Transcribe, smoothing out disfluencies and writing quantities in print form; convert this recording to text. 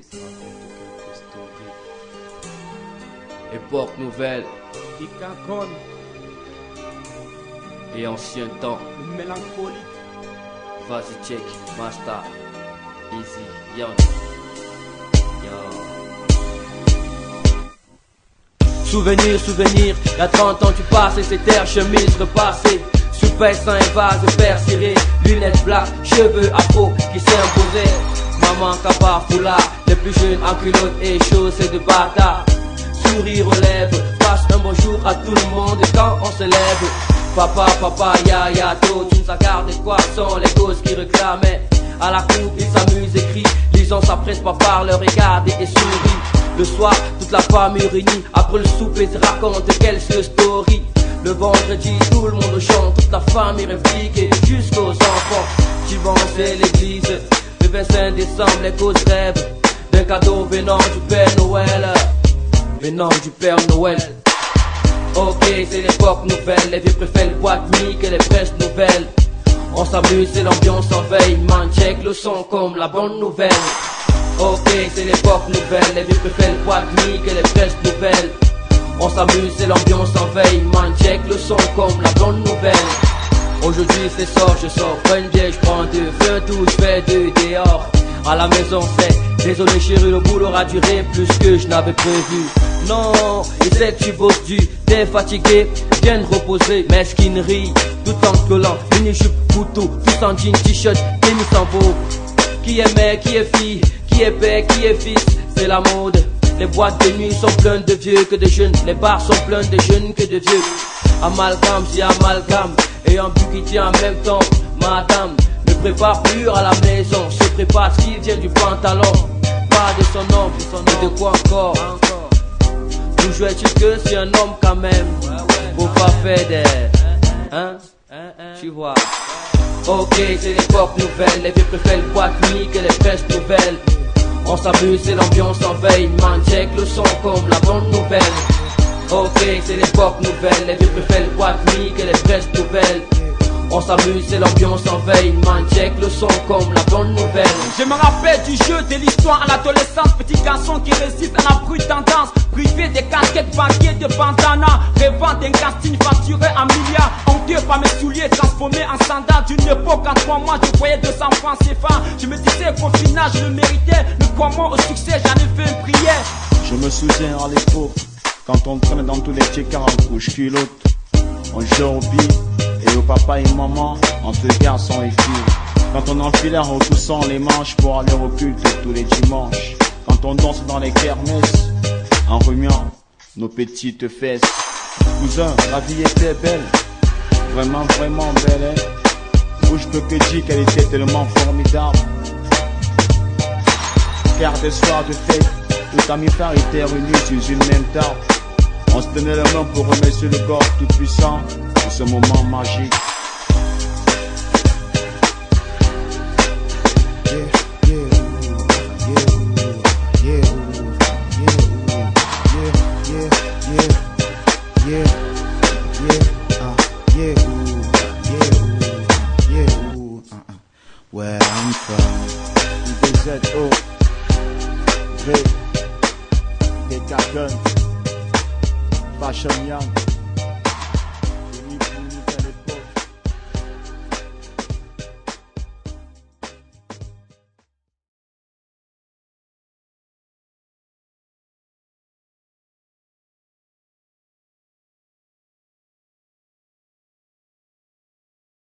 se raconte quelques stories. Époque nouvelle et ancien temps. Mélancolique. Vas-y check, Master, Easy, Young. Souvenir, souvenir, y'a 30 ans tu passes et c'est terre, chemise repassée. Super sans vase, père ciré, lunettes black, cheveux afro qui s'imposaient. Maman capa foulard, les plus jeunes en culotte et chaussées de bâtard. Sourire aux lèvres, passe un bonjour à tout le monde quand on se lève. Papa, papa, ya, to, tu nous as gardé quoi sont les causes qui réclamaient. À la coupe, ils s'amusent et crient, lisant sa presse, papa leur regarde et sourit. Le soir, toute la famille réunie, après le souper, se raconte quelques stories. Le vendredi, tout le monde chante, toute la famille réplique jusqu'aux enfants. Dimanche, c'est l'église, le 25 décembre, les causes rêvent d'un cadeau venant du Père Noël. Venant du Père Noël. Ok, c'est l'époque nouvelle, les vieux préfèrent les boîtes miques et les presses nouvelles. On s'amuse, c'est l'ambiance en veille, man check le son comme la bonne nouvelle. Ok, c'est l'époque nouvelle, les vieux préfèrent les boîtes miques et les presses nouvelles. On s'amuse, c'est l'ambiance en veille, man check le son comme la bonne nouvelle. Aujourd'hui c'est sort, je sors, prends une bière, je prends deux, fais un tout, je fais deux dehors. À la maison c'est, désolé chérie, le boulot aura duré plus que je n'avais prévu. Non, il sait que tu bosses du, t'es fatigué, viens te reposer, mesquinerie, tout en collant, mini-jupe, couteau, tout en jean, t-shirt, tennis en beau. Qui est mec, qui est fille, qui est père, qui est fils, c'est la mode. Les boîtes de nuit sont pleines de vieux que de jeunes, les bars sont pleins de jeunes que de vieux. Amalgame, j'y amalgame, et un but qui tient en même temps, madame. Ne prépare plus à la maison, se prépare ce qui vient du pantalon. Pas de son nom, et de quoi encore. Toujours est-il que c'est un homme quand même. Faut pas faire des... Hein? Tu vois. Ok, c'est l'époque nouvelle, les vieux préfèrent les boîtes miques et les presses nouvelles. On s'amuse, c'est l'ambiance en veille, man check le son comme la bonne nouvelle. Ok, c'est l'époque nouvelle, les vieux préfèrent les boîtes miques et les presses nouvelles. On s'amuse, c'est l'ambiance en veille, man check le son comme la bonne nouvelle. Je me rappelle du jeu, de l'histoire à l'adolescence. Petit garçon qui résiste à la brute tendance. Privé des casquettes, banquiers de bandana. Rêvant d'un casting facturé en milliards. Honteux par mes souliers transformés en sandales. D'une époque en 3 mois je voyais 200 francs CFA. Je me disais qu'au final je le méritais. Mais comment au succès j'en ai fait une prière. Je me souviens à l'époque, quand on traînait dans tous les tickets en couche culotte. On jouait au billes et au papa et maman, entre garçons et filles. Quand on enfilait en retroussant les manches pour aller au culte tous les dimanches. Quand on danse dans les kermesses, en remuant nos petites fesses. Cousin, la vie était belle, vraiment, vraiment belle. Où je peux que dire qu'elle était tellement formidable. Car des soirs de fête, où ta mi-frère était réunis sous une même table. On se tenait la main pour remercier le corps tout puissant pour ce moment magique. Where I'm from, DZO, V, Fashion Young.